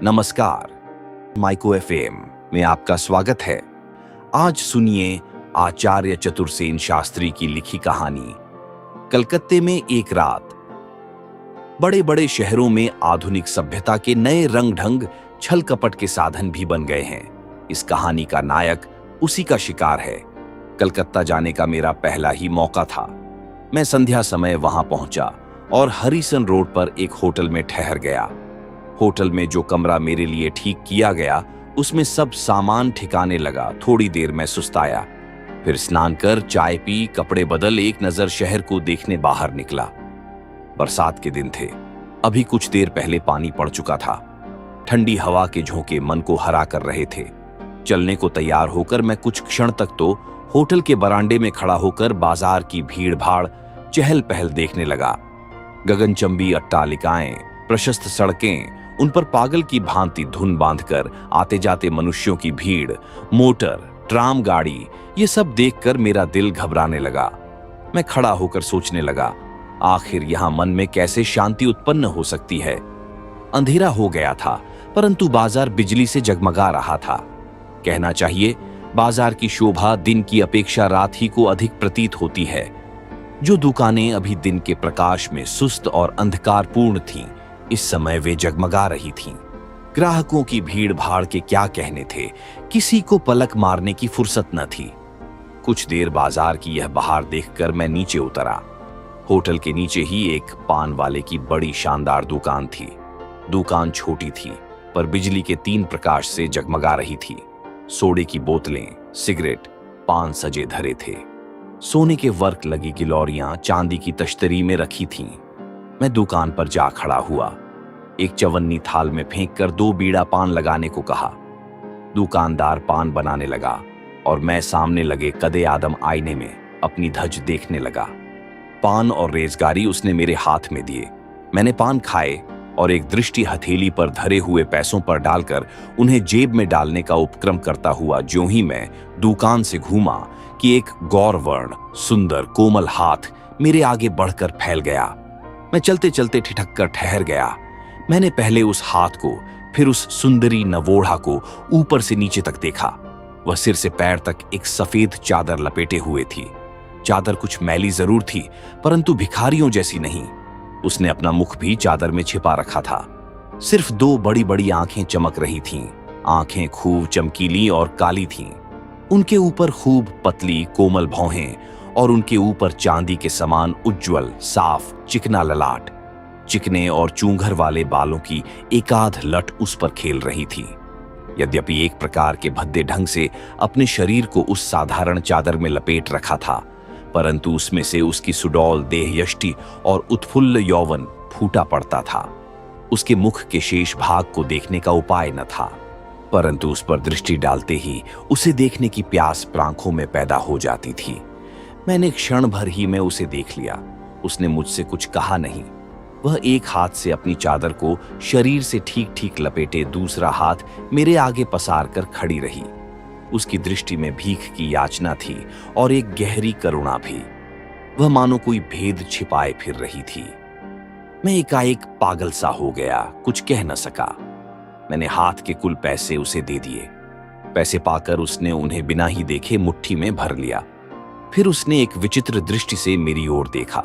नमस्कार, micro FM में आपका स्वागत है। आज सुनिए आचार्य चतुर्सेन शास्त्री की लिखी कहानी कलकत्ते में एक रात। बड़े बड़े शहरों में आधुनिक सभ्यता के नए रंग ढंग छल कपट के साधन भी बन गए हैं। इस कहानी का नायक उसी का शिकार है। कलकत्ता जाने का मेरा पहला ही मौका था। मैं संध्या समय वहां पहुंचा और हरिसन रोड पर एक होटल में ठहर गया। होटल में जो कमरा मेरे लिए ठीक किया गया उसमें सब सामान ठिकाने लगा। थोड़ी देर मैं सुस्ताया, फिर स्नान कर चाय पी, कपड़े बदल एक नजर शहर को देखने बाहर निकला। बरसात के दिन थे। अभी कुछ देर पहले पानी पड़ चुका था। ठंडी हवा के झोंके मन को हरा कर रहे थे। चलने को तैयार होकर मैं कुछ क्षण तक तो होटल के बरामदे में खड़ा होकर बाजार की भीड़ भाड़ चहल पहल देखने लगा। गगनचंबी अट्टालिकाएं, प्रशस्त सड़कें, उन पर पागल की भांति धुन बांधकर आते जाते मनुष्यों की भीड़, मोटर, ट्राम गाड़ी, ये सब देखकर मेरा दिल घबराने लगा। मैं खड़ा होकर सोचने लगा, आखिर यहां मन में कैसे शांति उत्पन्न हो सकती है। अंधेरा हो गया था, परंतु बाजार बिजली से जगमगा रहा था। कहना चाहिए, बाजार की शोभा दिन की अपेक्षा रात ही को अधिक प्रतीत होती है। जो दुकानें अभी दिन के प्रकाश में सुस्त और अंधकारपूर्ण थीं, इस समय वे जगमगा रही थीं। ग्राहकों की भीड़ भाड़ के क्या कहने थे, किसी को पलक मारने की फुर्सत न थी। कुछ देर बाजार की यह बहार देखकर मैं नीचे उतरा। होटल के नीचे ही एक पान वाले की बड़ी शानदार दुकान थी। दुकान छोटी थी, पर बिजली के 3 प्रकाश से जगमगा रही थी। सोडे की बोतलें, सिगरेट, पान सजे धरे थे। सोने के वर्क लगी गिलौरियां चांदी की तश्तरी में रखी थीं। मैं दुकान पर जा खड़ा हुआ। एक चवन्नी थाल में फेंककर 2 बीड़ा पान लगाने को कहा। दुकानदार पान बनाने लगा और मैं सामने लगे कदे आदम आईने में अपनी धज देखने लगा। पान और रेजगारी उसने मेरे हाथ में दिए। मैंने पान खाए और एक दृष्टि हथेली पर धरे हुए पैसों पर डालकर उन्हें जेब में डालने का उपक्रम करता हुआ ज्यों ही मैं दुकान से घूमा कि एक गौरवर्ण, सुंदर, कोमल हाथ मेरे आगे बढ़कर फैल गया। मैं चलते चलते ठिठक कर ठहर गया। मैंने पहले उस हाथ को, फिर उस सुंदरी नवोढ़ा को ऊपर से नीचे तक देखा। वह सिर से पैर तक एक सफेद चादर लपेटे हुए थी। चादर कुछ मैली जरूर थी, परंतु भिखारियों जैसी नहीं। उसने अपना मुख भी चादर में छिपा रखा था। सिर्फ 2 बड़ी बड़ी आंखें चमक रही थीं। आंखें खूब चमकीली और काली थीं। उनके ऊपर खूब पतली कोमल भौहें और उनके ऊपर चांदी के समान उज्ज्वल, साफ, चिकना ललाट। चिकने और चूंघर वाले बालों की एकाध लट उस पर खेल रही थी। यद्यपि एक प्रकार के भद्दे ढंग से अपने शरीर को उस साधारण चादर में लपेट रखा था, परंतु उसमें से उसकी सुडौल देह यष्टि और उत्फुल्ल यौवन फूटा पड़ता था। उसके मुख के शेष भाग को देखने का उपाय न था, परंतु उस पर दृष्टि डालते ही उसे देखने की प्यास प्रांखों में पैदा हो जाती थी। मैंने क्षण भर ही में उसे देख लिया। उसने मुझसे कुछ कहा नहीं। वह एक हाथ से अपनी चादर को शरीर से ठीक ठीक लपेटे दूसरा हाथ मेरे आगे पसार कर खड़ी रही। उसकी दृष्टि में भीख की याचना थी और एक गहरी करुणा भी। वह मानो कोई भेद छिपाए फिर रही थी। मैं एकाएक पागल सा हो गया, कुछ कह न सका। मैंने हाथ के कुल पैसे उसे दे दिए। पैसे पाकर उसने उन्हें बिना ही देखे मुट्ठी में भर लिया। फिर उसने एक विचित्र दृष्टि से मेरी ओर देखा।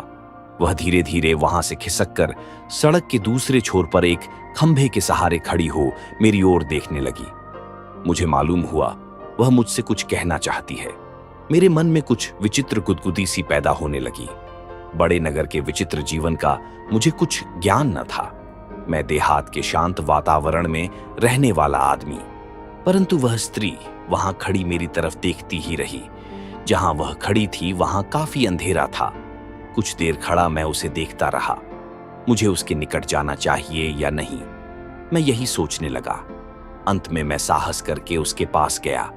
वह धीरे धीरे वहां से खिसककर सड़क के दूसरे छोर पर एक खंभे के सहारे खड़ी हो मेरी ओर देखने लगी। मुझे मालूम हुआ वह मुझसे कुछ कहना चाहती है। मेरे मन में कुछ विचित्र गुदगुदी सी पैदा होने लगी। बड़े नगर के विचित्र जीवन का मुझे कुछ ज्ञान न था। मैं देहात के शांत वातावरण में रहने वाला आदमी, परंतु वह स्त्री वहां खड़ी मेरी तरफ देखती ही रही। जहां वह खड़ी थी वहां काफी अंधेरा था। कुछ देर खड़ा मैं उसे देखता रहा। मुझे उसके निकट जाना चाहिए या नहीं, मैं यही सोचने लगा। अंत में मैं साहस करके उसके पास गया।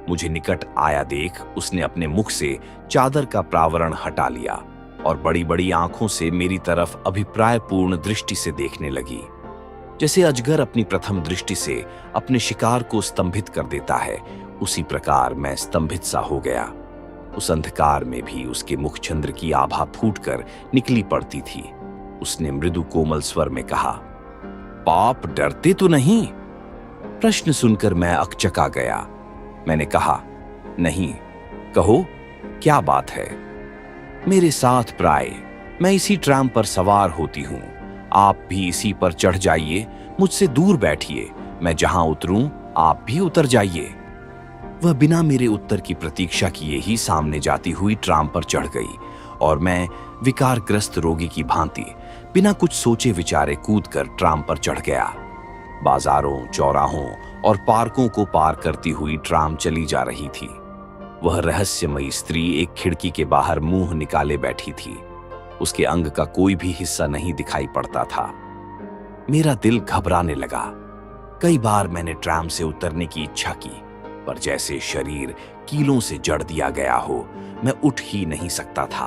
मुझे निकट आया देख उसने अपने मुख से चादर का प्रावरण हटा लिया और बड़ी बड़ी आंखों से मेरी तरफ अभिप्रायपूर्ण दृष्टि से देखने लगी। जैसे अजगर अपनी प्रथम दृष्टि से अपने शिकार को स्तंभित कर देता है, उसी प्रकार मैं स्तंभित सा हो गया। उस अंधकार में भी उसके मुखचंद्र की आभा फूटकर निकली पड़ती थी। उसने मृदु कोमल स्वर में कहा, आप डरते तो नहीं? प्रश्न सुनकर मैं अकचका गया। मैंने कहा, नहीं, कहो क्या बात है? मेरे साथ प्राय मैं इसी ट्राम पर सवार होती हूं। आप भी इसी पर चढ़ जाइए, मुझसे दूर बैठिए। मैं जहां उतरूं आप भी उतर जाइए। वह बिना मेरे उत्तर की प्रतीक्षा किए ही सामने जाती हुई ट्राम पर चढ़ गई और मैं विकारग्रस्त रोगी की भांति बिना कुछ सोचे विचारे कूदकर ट्राम पर चढ़ गया। बाजारों, चौराहों और पार्कों को पार करती हुई ट्राम चली जा रही थी। वह रहस्यमयी स्त्री एक खिड़की के बाहर मुंह निकाले बैठी थी। उसके अंग का कोई भी हिस्सा नहीं दिखाई पड़ता था। मेरा दिल घबराने लगा। कई बार मैंने ट्राम से उतरने की इच्छा की, पर जैसे शरीर कीलों से जड़ दिया गया हो, मैं उठ ही नहीं सकता था।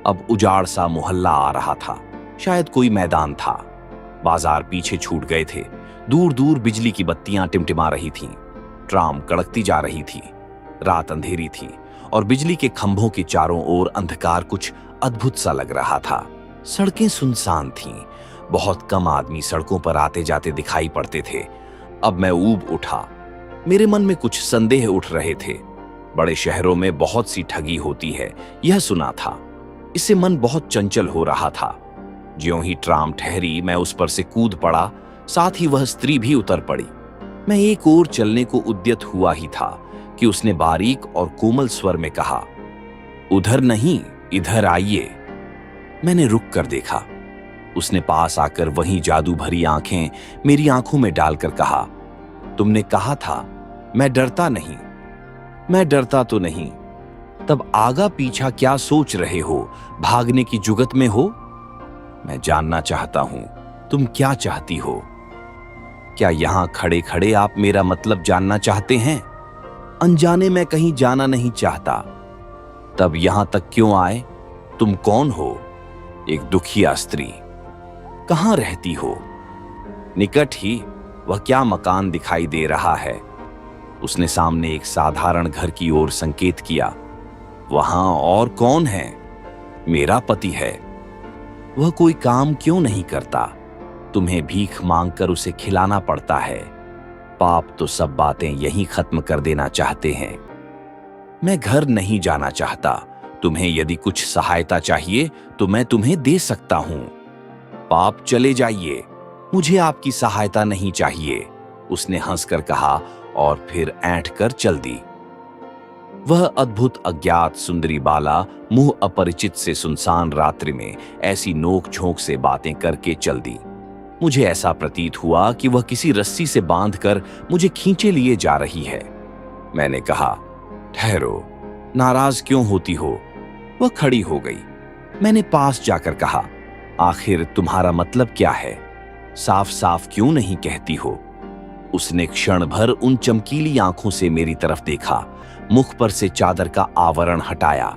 अब उजाड़ सा मोहल्ला आ रहा था, शायद कोई मैदान था। बाजार पीछे छूट गए थे। दूर दूर बिजली की बत्तियां टिमटिमा रही थीं। ट्राम कड़कती जा रही थी। रात अंधेरी थी और बिजली के खंभों के चारों ओर अंधकार कुछ अद्भुत सा लग रहा था। सड़कें सुनसान थीं। बहुत कम आदमी सड़कों पर आते जाते दिखाई पड़ते थे। अब मैं ऊब उठा। मेरे मन में कुछ संदेह उठ रहे थे। बड़े शहरों में बहुत सी ठगी होती है, यह सुना था। इससे मन बहुत चंचल हो रहा था। ज्यों ही ट्राम ठहरी, मैं उस पर से कूद पड़ा। साथ ही वह स्त्री भी उतर पड़ी। मैं एक ओर चलने को उद्यत हुआ ही था कि उसने बारीक और कोमल स्वर में कहा, उधर नहीं, इधर आइए। मैंने रुक कर देखा। उसने पास आकर वहीं जादू भरी आंखें मेरी आंखों में डालकर कहा, तुमने कहा था मैं डरता नहीं। मैं डरता तो नहीं। तब आगा पीछा क्या सोच रहे हो? भागने की जुगत में हो? मैं जानना चाहता हूं तुम क्या चाहती हो। क्या यहां खड़े खड़े आप मेरा मतलब जानना चाहते हैं? अनजाने मैं कहीं जाना नहीं चाहता। तब यहां तक क्यों आए? तुम कौन हो? एक दुखिया स्त्री। कहां रहती हो? निकट ही। वह क्या मकान दिखाई दे रहा है? उसने सामने एक साधारण घर की ओर संकेत किया। वहां और कौन है? मेरा पति है। वह कोई काम क्यों नहीं करता? तुम्हें भीख मांगकर उसे खिलाना पड़ता है। पाप तो सब बातें यहीं खत्म कर देना चाहते हैं। मैं घर नहीं जाना चाहता। तुम्हें यदि कुछ सहायता चाहिए तो मैं तुम्हें दे सकता हूं। पाप चले जाइए, मुझे आपकी सहायता नहीं चाहिए, उसने हंसकर कहा और फिर ऐंठ कर चल दी। वह अद्भुत अज्ञात सुंदरी बाला मुंह अपरिचित से सुनसान रात्रि में ऐसी नोक झोंक से बातें करके चल दी। मुझे ऐसा प्रतीत हुआ कि वह किसी रस्सी से बांधकर मुझे खींचे लिए जा रही है। मैंने कहा, ठहरो, नाराज क्यों होती हो? वह खड़ी हो गई। मैंने पास जाकर कहा, आखिर तुम्हारा मतलब क्या है? साफ साफ क्यों नहीं कहती हो? उसने क्षण भर उन चमकीली आंखों से मेरी तरफ देखा, मुख पर से चादर का आवरण हटाया।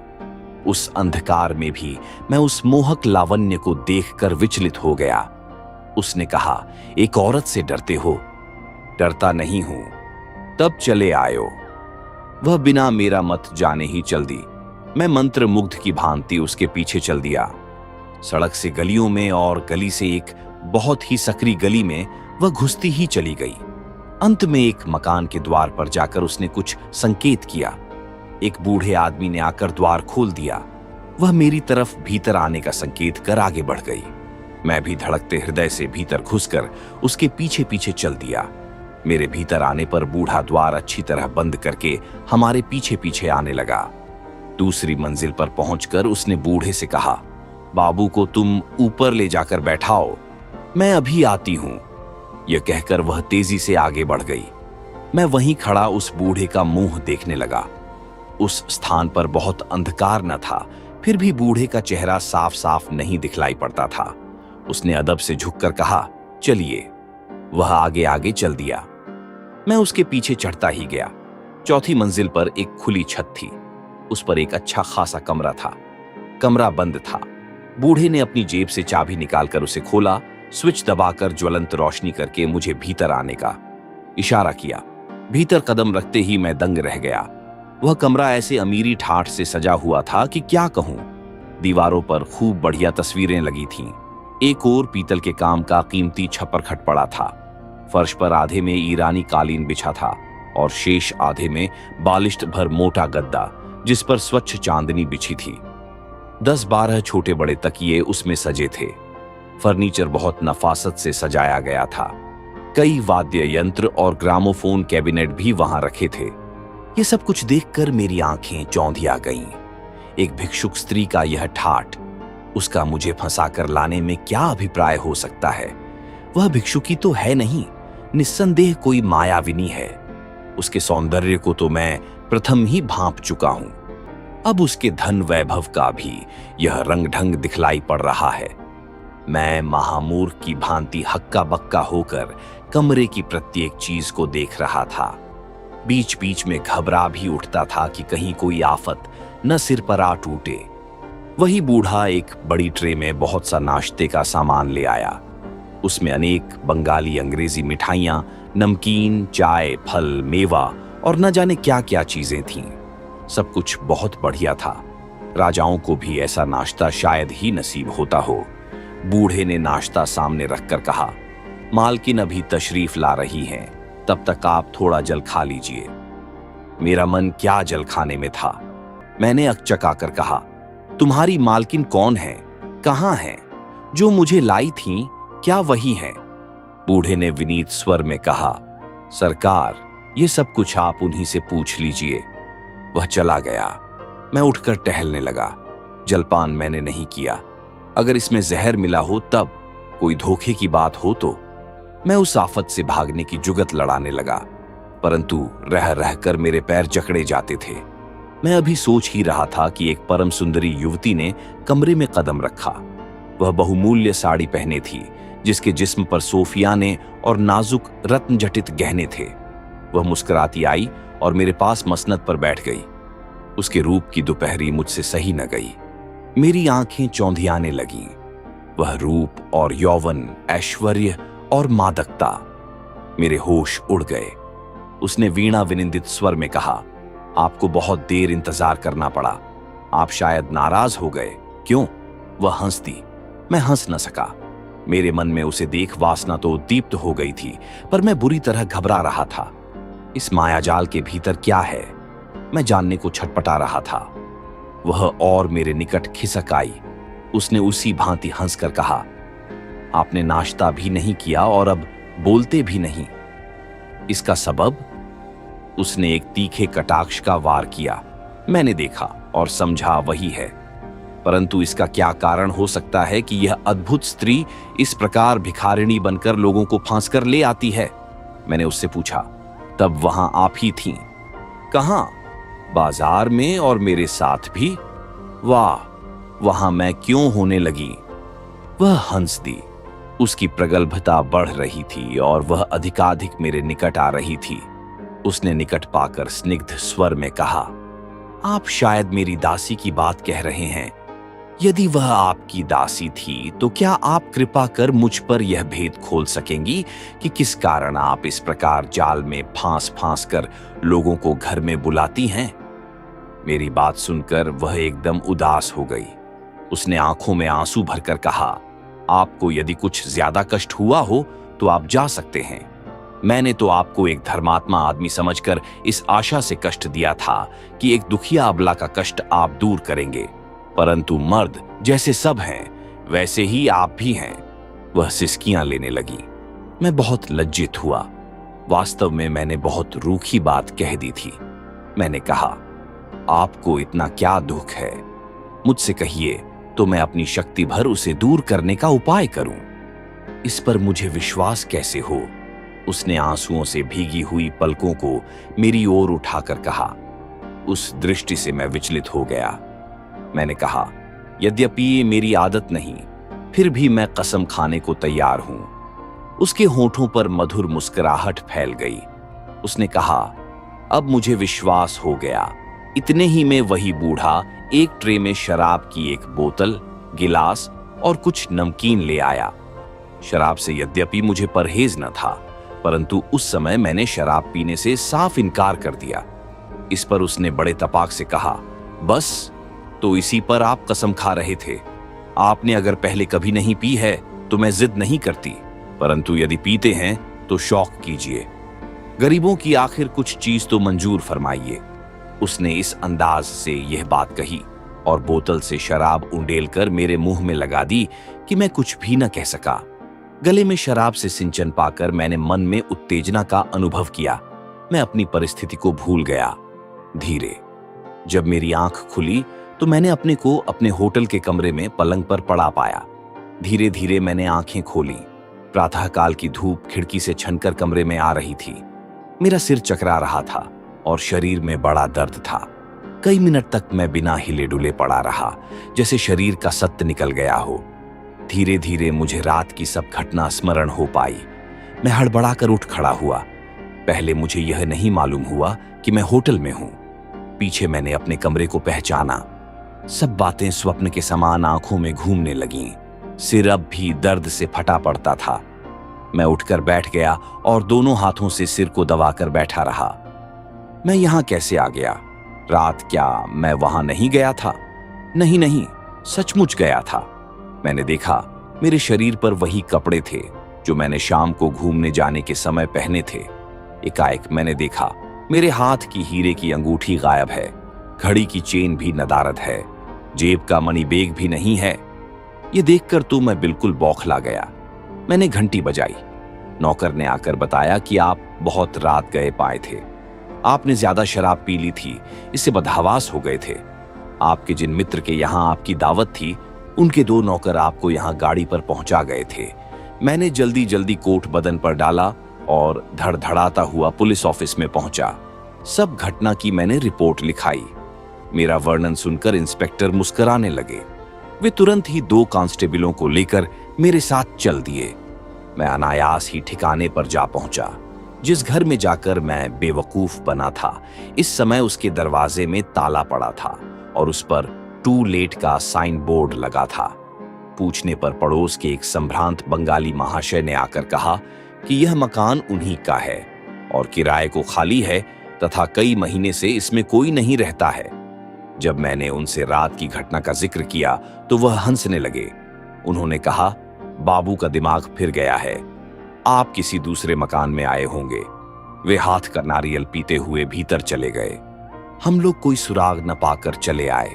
उस अंधकार में भी मैं उस मोहक लावण्य को देखकर विचलित हो गया। उसने कहा, एक औरत से डरते हो? डरता नहीं हूं। तब चले आयो। वह बिना मेरा मत जाने ही चल दी। मैं मंत्र मुग्ध की भांति उसके पीछे चल दिया। सड़क से गलियों में और गली से एक बहुत ही सकरी गली में वह घुसती ही चली गई। अंत में एक मकान के द्वार पर जाकर उसने कुछ संकेत किया। एक बूढ़े आदमी ने आकर द्वार खोल दिया। वह मेरी तरफ भीतर आने का संकेत कर आगे बढ़ गई। मैं भी धड़कते हृदय से भीतर घुसकर उसके पीछे पीछे चल दिया। मेरे भीतर आने पर बूढ़ा द्वार अच्छी तरह बंद करके हमारे पीछे पीछे आने लगा। दूसरी मंजिल पर पहुंचकर उसने बूढ़े से कहा, बाबू को तुम ऊपर ले जाकर बैठाओ, मैं अभी आती हूं। यह कहकर वह तेजी से आगे बढ़ गई। मैं वहीं खड़ा उस बूढ़े का मुंह देखने लगा। उस स्थान पर बहुत अंधकार न था, फिर भी बूढ़े का चेहरा साफ साफ नहीं दिखलाई पड़ता था। उसने अदब से झुककर कहा, चलिए। वह आगे आगे चल दिया। मैं उसके पीछे चढ़ता ही गया। चौथी मंजिल पर एक खुली छत थी। उस पर एक अच्छा खासा कमरा था। कमरा बंद था। बूढ़े ने अपनी जेब से चाबी निकालकर उसे खोला, स्विच दबाकर ज्वलंत रोशनी करके मुझे भीतर आने का इशारा किया। भीतर कदम रखते ही मैं दंग रह गया। वह कमरा ऐसे अमीरी ठाठ से सजा हुआ था कि क्या कहूं। दीवारों पर खूब बढ़िया तस्वीरें लगी थीं। एक और पीतल के काम का कीमती छप्पर खट पड़ा था। फर्श पर आधे में ईरानी कालीन बिछा था और शेष आधे में बालिश्त भर मोटा गद्दा जिस पर स्वच्छ चांदनी बिछी थी। 10-12 छोटे बड़े तकिए उसमें सजे थे। फर्नीचर बहुत नफासत से सजाया गया था। कई वाद्य यंत्र और ग्रामोफोन कैबिनेट भी वहां रखे थे। ये सब कुछ देखकर मेरी आंखें चौंधिया गईं। एक भिक्षुक स्त्री का यह ठाठ, उसका मुझे फंसाकर लाने में क्या अभिप्राय हो सकता है? वह भिक्षुकी तो है नहीं, निस्संदेह कोई मायाविनी है। उसके सौंदर्य को तो मैं प्रथम ही भांप चुका हूं। अब उसके धन वैभव का भी यह रंग ढंग दिखलाई पड़ रहा है। मैं महामूर्ख की भांति हक्का बक्का होकर कमरे की प्रत्येक चीज को देख रहा था। बीच बीच में घबरा भी उठता था कि कहीं कोई आफत न सिर पर आ टूटे। वही बूढ़ा एक बड़ी ट्रे में बहुत सा नाश्ते का सामान ले आया। उसमें अनेक बंगाली अंग्रेजी मिठाइयां, नमकीन, चाय, फल, मेवा और न जाने क्या क्या चीजें थीं। सब कुछ बहुत बढ़िया था। राजाओं को भी ऐसा नाश्ता शायद ही नसीब होता हो। बूढ़े ने नाश्ता सामने रखकर कहा, मालकिन अभी तशरीफ ला रही हैं, तब तक आप थोड़ा जल खा लीजिए। मेरा मन क्या जल खाने में था। मैंने अकचकाकर कहा, तुम्हारी मालकिन कौन है? कहाँ है? जो मुझे लाई थीं, क्या वही हैं? बूढ़े ने विनीत स्वर में कहा, सरकार, ये सब कुछ आप उन्हीं से पूछ लीजिए। वह चला गया। मैं उठकर टहलने लगा। जलपान मैंने नहीं किया। अगर इसमें जहर मिला हो तब, कोई धोखे की बात हो तो। मैं उस आफत से भागने की जुगत लड़ाने लगा, परंतु रह रहकर मेरे पैर जकड़े जाते थे। मैं अभी सोच ही रहा था कि एक परम सुंदरी युवती ने कमरे में कदम रखा। वह बहुमूल्य साड़ी पहने थी, जिसके जिस्म पर सोफियाने और नाजुक रत्न जटित गहने थे। वह मुस्कुराती आई और मेरे पास मसनद पर बैठ गई। उसके रूप की दोपहरी मुझसे सही न गई। मेरी आंखें चौंधियाने लगीं। वह रूप और यौवन, ऐश्वर्य और मादकता, मेरे होश उड़ गए। उसने वीणा विनिंदित स्वर में कहा, आपको बहुत देर इंतजार करना पड़ा। आप शायद नाराज हो गए। क्यों? वह हंस दी। मैं हंस न सका। मेरे मन में उसे देख वासना तो दीप्त हो गई थी, पर मैं बुरी तरह घबरा रहा था। इस मायाजाल के भीतर क्या है, मैं जानने को छटपटा रहा था। वह और मेरे निकट खिसक आई। उसने उसी भांति हंसकर कहा, आपने नाश्ता भी नहीं किया और अब बोलते भी नहीं। इसका सबब? उसने एक तीखे कटाक्ष का वार किया। मैंने देखा और समझा वही है, परंतु इसका क्या कारण हो सकता है कि यह अद्भुत स्त्री इस प्रकार भिखारिणी बनकर लोगों को फांस कर ले आती है? मैंने उससे पूछा। तब वहां आप ही थीं। कहां? बाजार में, और मेरे साथ भी? वाह, वहां मैं क्यों होने लगी? वह हंस दी। उसकी प्रगल्भता बढ़ रही थी और वह अधिकाधिक मेरे निकट आ रही थी। उसने निकट पाकर स्निग्ध स्वर में कहा, आप शायद मेरी दासी की बात कह रहे हैं। यदि वह आपकी दासी थी तो क्या आप कृपा कर मुझ पर यह भेद खोल सकेंगी कि किस कारण आप इस प्रकार जाल में फांस फांस कर लोगों को घर में बुलाती हैं? मेरी बात सुनकर वह एकदम उदास हो गई। उसने आंखों में आंसू भरकर कहा, आपको यदि कुछ ज्यादा कष्ट हुआ हो तो आप जा सकते हैं। मैंने तो आपको एक धर्मात्मा आदमी समझकर इस आशा से कष्ट दिया था कि एक दुखिया अबला का कष्ट आप दूर करेंगे, परंतु मर्द जैसे सब हैं वैसे ही आप भी हैं। वह सिसकियां लेने लगी। मैं बहुत लज्जित हुआ। वास्तव में मैंने बहुत रूखी बात कह दी थी। मैंने कहा, आपको इतना क्या दुख है? मुझसे कहिए तो मैं अपनी शक्ति भर उसे दूर करने का उपाय करूं। इस पर मुझे विश्वास कैसे हो? उसने आंसुओं से भीगी हुई पलकों को मेरी ओर उठाकर कहा। उस दृष्टि से मैं विचलित हो गया। मैंने कहा, यद्यपि ये मेरी आदत नहीं, फिर भी मैं कसम खाने को तैयार हूं। उसके होठों पर मधुर मुस्कुराहट फैल गई। उसने कहा, अब मुझे विश्वास हो गया। इतने ही में वही बूढ़ा एक ट्रे में शराब की एक बोतल, गिलास और कुछ नमकीन ले आया। शराब से यद्यपि मुझे परहेज न था, परंतु उस समय मैंने शराब पीने से साफ इनकार कर दिया। इस पर उसने बड़े तपाक से कहा, बस तो इसी पर आप कसम खा रहे थे? आपने अगर पहले कभी नहीं पी है तो मैं जिद नहीं करती, परंतु यदि पीते हैं तो शौक कीजिए। गरीबों की आखिर कुछ चीज तो मंजूर फरमाइए। उसने इस अंदाज से यह बात कही और बोतल से शराब उंडेलकर मेरे मुंह में लगा दी कि मैं कुछ भी न कह सका। गले में शराब से सिंचन पाकर मैंने मन में उत्तेजना का अनुभव किया। मैं अपनी परिस्थिति को भूल गया। धीरे जब मेरी आंख खुली तो मैंने अपने को अपने होटल के कमरे में पलंग पर पड़ा पाया। धीरे धीरे मैंने आंखें खोली। प्रातःकाल की धूप खिड़की से छनकर कमरे में आ रही थी। मेरा सिर चकरा रहा था और शरीर में बड़ा दर्द था। कई मिनट तक मैं बिना हिले डुले पड़ा रहा, जैसे शरीर का सत्य निकल गया हो। धीरे धीरे मुझे रात की सब घटना स्मरण हो पाई। मैं हड़बड़ाकर उठ खड़ा हुआ। पहले मुझे यह नहीं मालूम हुआ कि मैं होटल में हूं। पीछे मैंने अपने कमरे को पहचाना। सब बातें स्वप्न के समान आंखों में घूमने लगीं। सिर अब भी दर्द से फटा पड़ता था। मैं उठकर बैठ गया और दोनों हाथों से सिर को दबाकर बैठा रहा। मैं यहां कैसे आ गया? रात क्या मैं वहां नहीं गया था? नहीं नहीं, सचमुच गया था। मैंने देखा मेरे शरीर पर वही कपड़े थे जो मैंने शाम को घूमने जाने के समय पहने थे। एकाएक मैंने देखा मेरे हाथ की हीरे की अंगूठी गायब है। घड़ी की चेन भी नदारद है। जेब का मनी बैग भी नहीं है। ये देखकर तो मैं बिल्कुल बौखला गया। मैंने घंटी बजाई। नौकर ने आकर बताया कि आप बहुत रात गए पाए थे। आपने ज्यादा शराब पी ली थी, इससे बदहवास हो गए थे। आपके जिन मित्र के यहाँ आपकी दावत थी, उनके 2 नौकर आपको यहाँ गाड़ी पर पहुंचा गए थे। मैंने जल्दी जल्दी कोट बदन पर डाला और धड़धड़ाता हुआ पुलिस ऑफिस में पहुंचा। सब घटना की मैंने रिपोर्ट लिखाई। मेरा वर्णन सुनकर इंस्पेक्टर मुस्कुराने लगे। वे तुरंत ही 2 कांस्टेबलों को लेकर मेरे साथ चल दिए। मैं अनायास ही ठिकाने पर जा पहुंचा। जिस घर में जाकर मैं बेवकूफ बना था, इस समय उसके दरवाजे में ताला पड़ा था और उस पर टू लेट का साइन बोर्ड लगा था। पूछने पर पड़ोस के एक संभ्रांत बंगाली महाशय ने आकर कहा कि यह मकान उन्हीं का है और किराए को खाली है तथा कई महीने से इसमें कोई नहीं रहता है। जब मैंने उनसे रात की घटना का जिक्र किया तो वह हंसने लगे। उन्होंने कहा, बाबू का दिमाग फिर गया है, आप किसी दूसरे मकान में आए होंगे। वे हाथ का नारियल पीते हुए भीतर चले गए। हम लोग कोई सुराग न पाकर चले आए।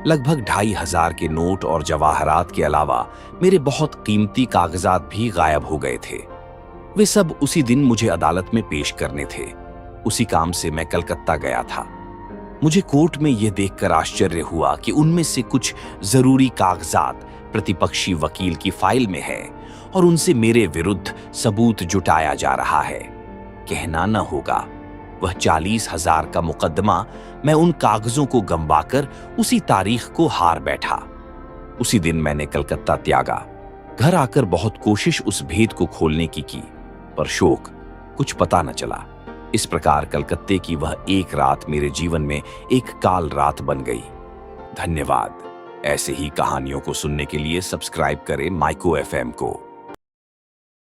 लगभग 2,500 के नोट और जवाहरात के अलावा मेरे बहुत कीमती कागजात भी गायब हो गए थे। वे सब उसी दिन मुझे अदालत में पेश करने थे। उसी काम से मैं कलकत्ता गया था। मुझे कोर्ट में यह देखकर आश्चर्य हुआ कि उनमें से कुछ जरूरी कागजात प्रतिपक्षी वकील की फाइल में है और उनसे मेरे विरुद्ध सबूत जुटाया जा रहा है। कहना न होगा, वह 40,000 का मुकदमा मैं उन कागजों को गंवाकर उसी तारीख को हार बैठा। उसी दिन मैंने कलकत्ता त्यागा। घर आकर बहुत कोशिश उस भेद को खोलने की पर शोक, कुछ पता न चला। इस प्रकार कलकत्ते की वह एक रात मेरे जीवन में एक काल रात बन गई। धन्यवाद। ऐसे ही कहानियों को सुनने के लिए सब्सक्राइब करें माइको FM को।